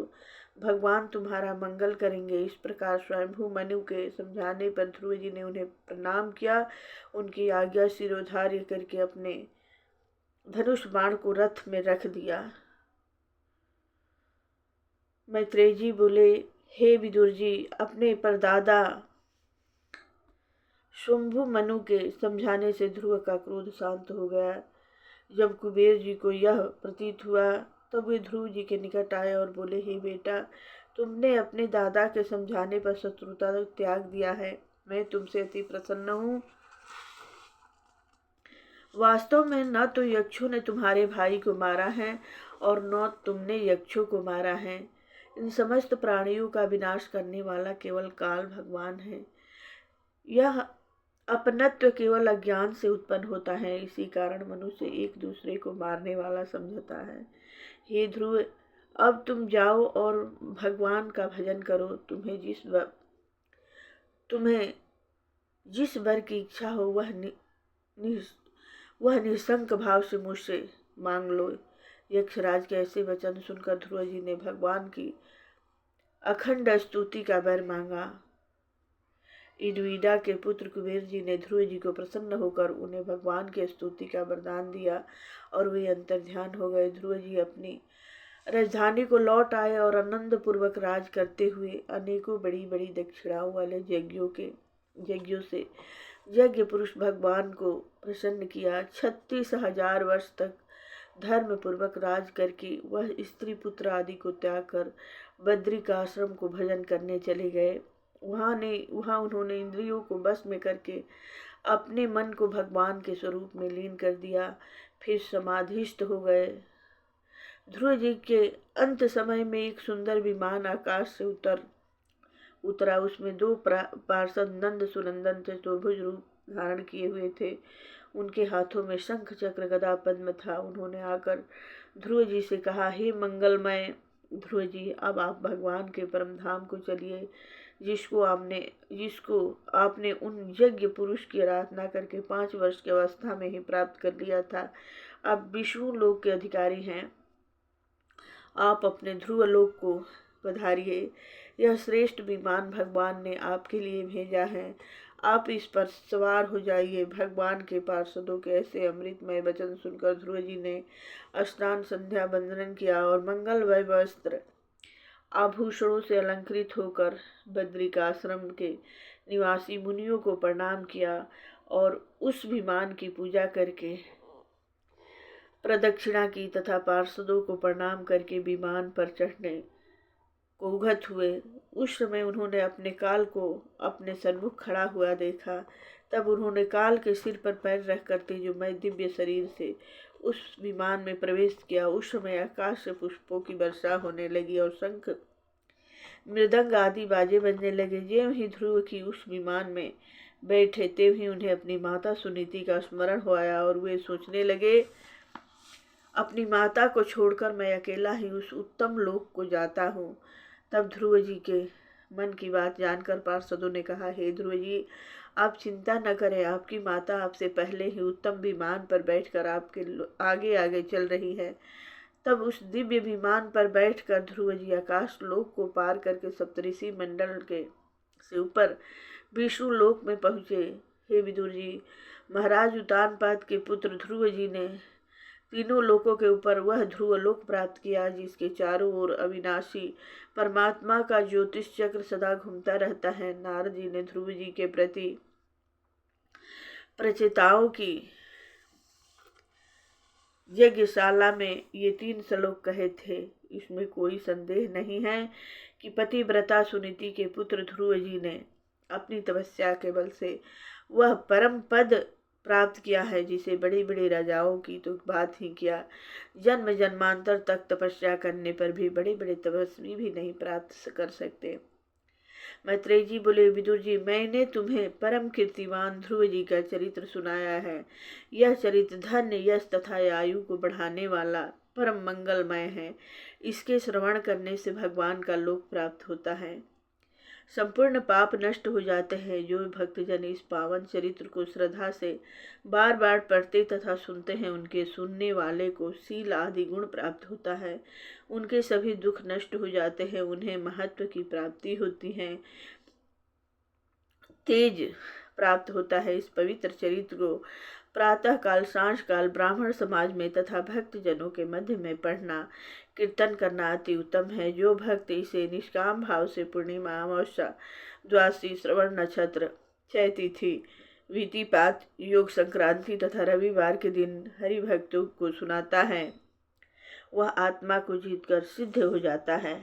भगवान तुम्हारा मंगल करेंगे। इस प्रकार स्वयंभू मनु के समझाने पर ध्रुव जी ने उन्हें प्रणाम किया। उनकी आज्ञा शिरोधार्य करके अपने धनुष बाण को रथ में रख दिया। मैत्रेय जी बोले, हे विदुर जी, अपने परदादा शंभु मनु के समझाने से ध्रुव का क्रोध शांत हो गया। जब कुबेर जी को यह प्रतीत हुआ तब वे ध्रुव जी के निकट आए और बोले, हे बेटा, तुमने अपने दादा के समझाने पर शत्रुता त्याग दिया है। मैं तुमसे अति प्रसन्न हूँ। वास्तव में न तो यक्षों ने तुम्हारे भाई को मारा है और न तुमने यक्षों को मारा है। इन समस्त प्राणियों का विनाश करने वाला केवल काल भगवान है। यह अपनत्व केवल अज्ञान से उत्पन्न होता है। इसी कारण मनुष्य एक दूसरे को मारने वाला समझता है। हे ध्रुव, अब तुम जाओ और भगवान का भजन करो। तुम्हें जिस वर की इच्छा हो वह निःशंक भाव से मुझसे मांग लो। यक्षराज के ऐसे वचन सुनकर ध्रुव जी ने भगवान की अखंड स्तुति का वर मांगा। इडविदा के पुत्र कुबेर जी ने ध्रुव जी को प्रसन्न होकर उन्हें भगवान की स्तुति का वरदान दिया और वे अंतर्ध्यान हो गए। ध्रुव जी अपनी राजधानी को लौट आए और आनंद पूर्वक राज करते हुए अनेकों बड़ी बड़ी दक्षिणाओं वाले यज्ञों से यज्ञ पुरुष भगवान को प्रसन्न किया। 36,000 वर्ष तक धर्म पूर्वक राज करके वह स्त्री पुत्र आदि को त्याग कर बद्रिकाश्रम को भजन करने चले गए। वहाँ उन्होंने इंद्रियों को बस में करके अपने मन को भगवान के स्वरूप में लीन कर दिया। फिर समाधिस्थ हो गए। ध्रुव जी के अंत समय में एक सुंदर विमान आकाश से उतरा। उसमें 2 पार्षद नंद सुनंदन थे, चतुर्भुज रूप धारण किए हुए थे। उनके हाथों में शंख चक्र गदा पद्म था। उन्होंने आकर ध्रुव जी से कहा, हे मंगलमय ध्रुव जी, अब आप भगवान के परम धाम को चलिए, जिसको आपने उन यज्ञ पुरुष की आराधना करके 5 वर्ष की अवस्था में ही प्राप्त कर लिया था। अब विष्णु लोक के अधिकारी हैं। आप अपने ध्रुव लोक को पधारिए। यह श्रेष्ठ विमान भगवान ने आपके लिए भेजा है। आप इस पर सवार हो जाइए। भगवान के पार्षदों के ऐसे अमृतमय वचन सुनकर ध्रुव जी ने स्नान संध्या वंदन किया और मंगलमय वस्त्र आभूषणों से अलंकृत होकर बद्रिकाश्रम के निवासी मुनियों को प्रणाम किया और उस विमान की पूजा करके प्रदक्षिणा की तथा पार्षदों को प्रणाम करके विमान पर चढ़ने को उगत हुए। उस समय उन्होंने अपने काल को अपने सन्मुख खड़ा हुआ देखा। तब उन्होंने काल के सिर पर पैर रखकर तेजोमय दिव्य शरीर से उस विमान में प्रवेश किया। उस समय आकाश से पुष्पों की वर्षा होने लगी और शंख मृदंग आदि बाजे बजने लगे। ज्यों ही ध्रुव की उस विमान में बैठे त्यों ही उन्हें अपनी माता सुनीति का स्मरण हो आया और वे सोचने लगे, अपनी माता को छोड़कर मैं अकेला ही उस उत्तम लोक को जाता हूँ। तब ध्रुव जी के मन की बात जानकर पार्षदों ने कहा, हे ध्रुव जी, आप चिंता न करें, आपकी माता आपसे पहले ही उत्तम विमान पर बैठकर आपके आगे आगे चल रही है। तब उस दिव्य विमान पर बैठकर ध्रुव जी आकाश लोक को पार करके सप्तऋषि मंडल के से ऊपर विष्णु लोक में पहुँचे। हे विदुर जी, महाराज उतानपाद के पुत्र ध्रुव जी ने तीनों लोकों के ऊपर वह ध्रुव लोक प्राप्त किया जिसके चारों ओर अविनाशी परमात्मा का ज्योतिष चक्र सदा घूमता रहता है। नारद जी ने ध्रुव जी के प्रति प्रचेताओं की यज्ञशाला में ये 3 श्लोक कहे थे। इसमें कोई संदेह नहीं है कि पतिव्रता सुनीति के पुत्र ध्रुव जी ने अपनी तपस्या के बल से वह परम पद प्राप्त किया है जिसे बड़ी बड़ी राजाओं की तो बात ही किया, जन्म जन्मांतर तक तपस्या करने पर भी बड़े बड़े तपस्वी भी नहीं प्राप्त कर सकते। मैत्रेय जी बोले, विदुर जी, मैंने तुम्हें परम कीर्तिवान ध्रुव जी का चरित्र सुनाया है। यह चरित्र धन्य, यश तथा आयु को बढ़ाने वाला परम मंगलमय है। इसके श्रवण करने से भगवान का लोक प्राप्त होता है, संपूर्ण पाप नष्ट हो जाते हैं। जो भक्तजन इस पावन चरित्र को श्रद्धा से बार बार पढ़ते तथा सुनते हैं, उनके सुनने वाले को शील आदि गुण प्राप्त होता है। उनके सभी दुख नष्ट हो जाते हैं, उन्हें महत्व की प्राप्ति होती है, तेज प्राप्त होता है। इस पवित्र चरित्र को प्रातः काल, सांझ काल, ब्राह्मण समाज में तथा भक्त जनों के मध्य में पढ़ना, कीर्तन करना अति उत्तम है। जो भक्त इसे निष्काम भाव से पूर्णिमा, अमावस्या, द्वादशी, श्रवण नक्षत्र, क्षय तिथि, विधिपात, योग संक्रांति तथा रविवार के दिन हरि भक्तों को सुनाता है, वह आत्मा को जीतकर सिद्ध हो जाता है।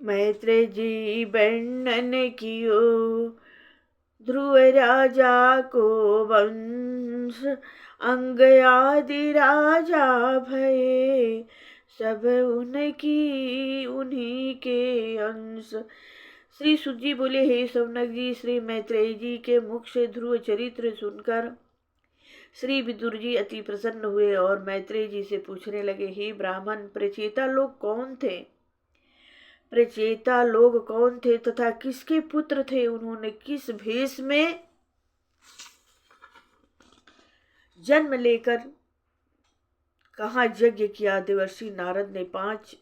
मैत्रेय जी वर्णन कियो ध्रुव राजा को वंश, अंग आदि राजा भये, सब उनकी उन्हीं के अंश। श्री सुत जी बोले, हे सौनक जी, श्री मैत्रेय जी के मुख से ध्रुव चरित्र सुनकर श्री विदुर जी अति प्रसन्न हुए और मैत्रेय जी से पूछने लगे, हे ब्राह्मण, प्रचेता लोग कौन थे? प्रचेता लोग कौन थे तथा किसके पुत्र थे? उन्होंने किस भेष में जन्म लेकर कहाँ यज्ञ किया? देवर्षि नारद ने 5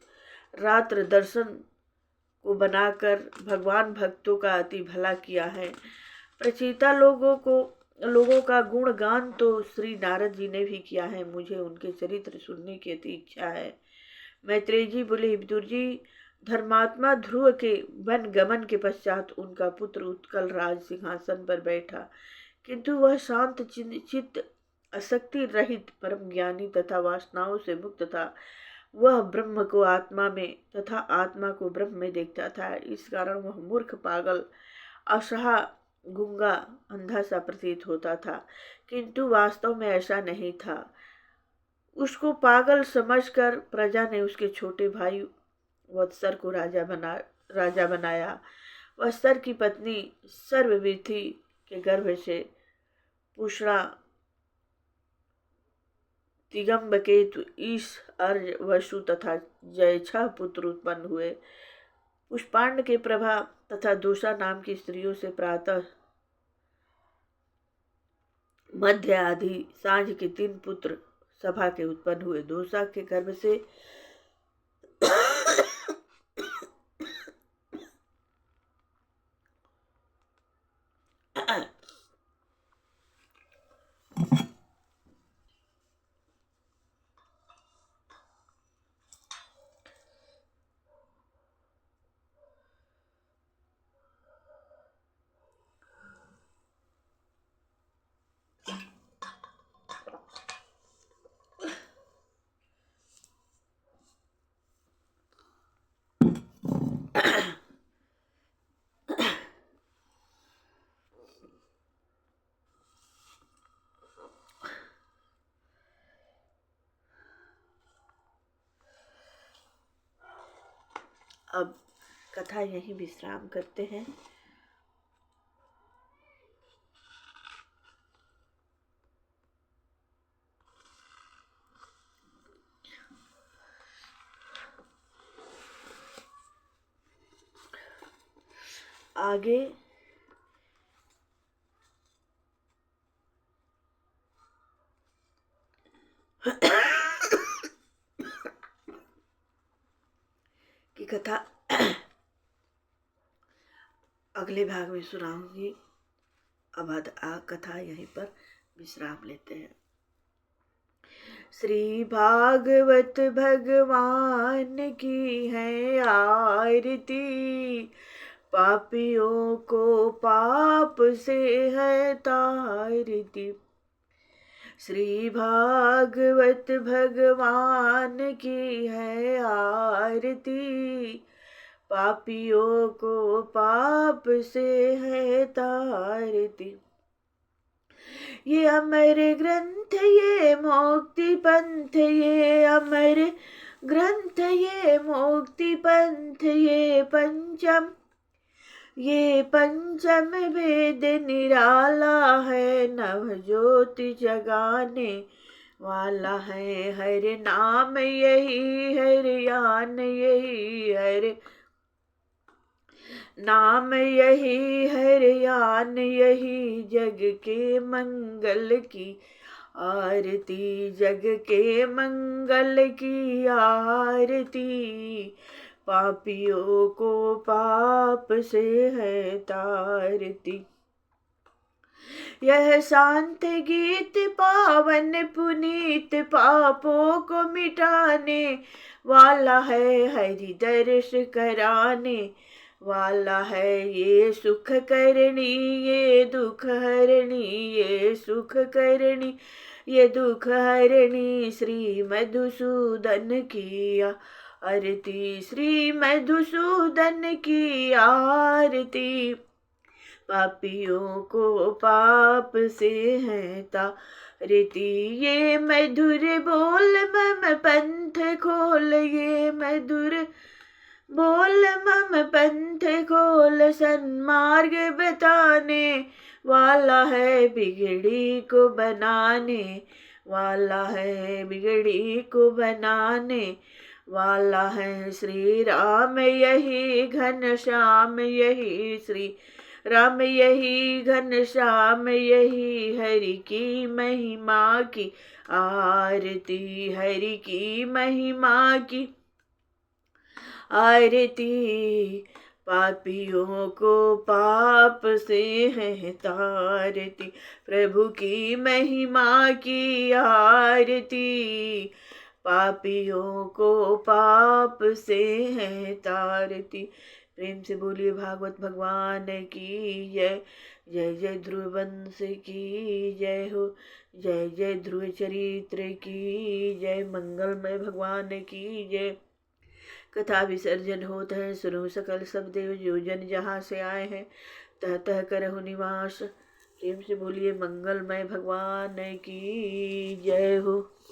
रात्र दर्शन को बनाकर भगवान भक्तों का अति भला किया है। प्रचेता लोगों का गुणगान तो श्री नारद जी ने भी किया है। मुझे उनके चरित्र सुनने की अति इच्छा है। मैत्रेय जी बोले, विदुर जी, धर्मात्मा ध्रुव के वन गमन के पश्चात उनका पुत्र उत्कल राज सिंहासन पर बैठा, किंतु वह शांत चित्त, आसक्ति रहित, परम ज्ञानी तथा वासनाओं से मुक्त था। वह ब्रह्म को आत्मा में तथा आत्मा को ब्रह्म में देखता था। इस कारण वह मूर्ख, पागल, असहा, गूंगा, अंधा सा प्रतीत होता था, किंतु वास्तव में ऐसा नहीं था। उसको पागल समझकर प्रजा ने उसके छोटे भाई वत्सर को राजा बनाया। वत्सर की पत्नी सर्ववीथि के गर्भ से पुष्णा, तिगम्बकेतु, ईश, अर्ज, वसु तथा जय 6 पुत्र उत्पन्न हुए। पुष्पांड के प्रभा तथा दोषा नाम की स्त्रियों से प्रातः, मध्य आदि, सांझ के 3 पुत्र सभा के उत्पन्न हुए। दोषा के गर्भ से अब कथा यहीं विश्राम करते हैं। आगे की कथा अगले भाग में सुनाऊंगी। अब कथा यहीं पर विश्राम लेते हैं। श्री भागवत भगवान की है आरती, पापियों को पाप से है तारती। श्री भागवत भगवान की है आरती, पापियों को पाप से है तारती। ये अमर ग्रंथ ये मुक्ति पंथ, ये अमर ग्रंथ ये मुक्ति पंथ, ये पंचम वेद निराला है, नव ज्योति जगाने वाला है। हर नाम यही, हर यान यही, हर नाम यही, हर यान यही, जग के मंगल की आरती, जग के मंगल की आरती, पापियों को पाप से है तारती। यह शांत गीत पावन पुनीत, पापों को मिटाने वाला है, हरि दर्श कराने वाला है। ये सुख करनी ये दुख हरणी, ये सुख करनी ये दुख हरणी, श्री मधुसूदन की आरती, श्री मधुसूदन की आरती, पापियों को पाप से है तारती। ये मधुर बोल मम पंथ खोल, ये मधुर बोल मम पंथ खोल, सन्मार्ग बताने वाला है, बिगड़ी को बनाने वाला है, बिगड़ी को बनाने वाला है। श्री राम यही घनश्याम यही, श्री राम यही घनश्याम यही, हरि की महिमा की आरती, हरि की महिमा की आरती, पापियों को पाप से है तारती, प्रभु की महिमा की आरती, पापियों को पाप से है तारती। प्रेम से बोलिए भागवत भगवान की जय। जय जय ध्रुवंश की जय हो, जय जय ध्रुव चरित्र की जय, मंगलमय भगवान की जय। कथा विसर्जन होत है, सुनो सकल सब देव, जो जन जहाँ से आए हैं तह तह करहु निवास। प्रेम से बोलिए मंगलमय भगवान की जय हो।